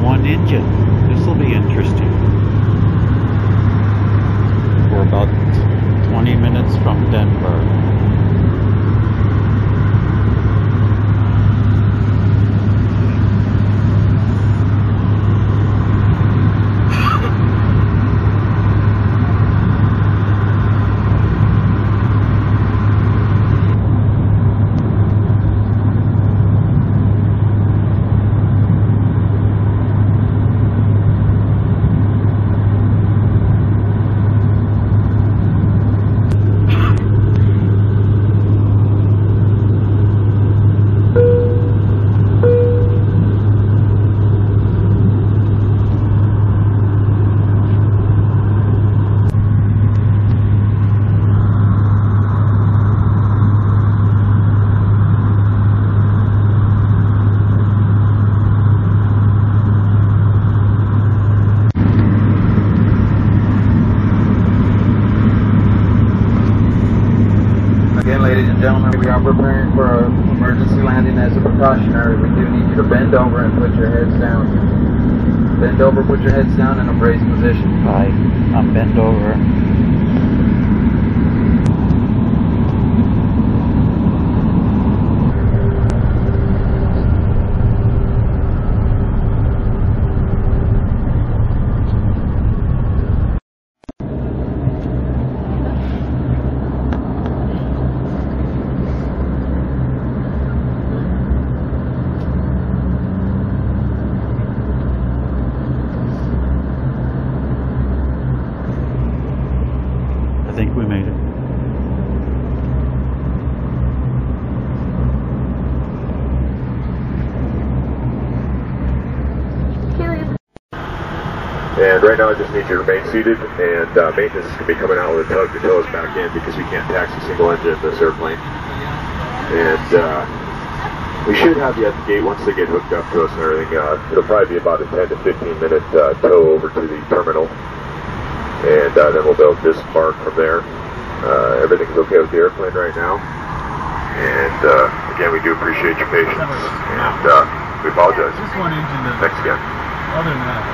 one engine. This will be interesting. We're about 20 minutes from Denver. Ladies and gentlemen, we are preparing for an emergency landing. As a precautionary, we do need you to bend over and put your heads down. Bend over, put your heads down in a braced position. Hi, I'm bent over. I think we made it. And right now I just need you to remain seated, and maintenance is going to be coming out with a tug to tow us back in because we can't taxi single engine in this airplane. And we should have you at the gate once they get hooked up to us and everything. It'll probably be about a 10 to 15 minute tow over to the terminal, and then we'll be able to disembark from there. Everything's okay with the airplane right now, and again, we do appreciate your patience, and we apologize. Just one engine. Thanks again. Other than that.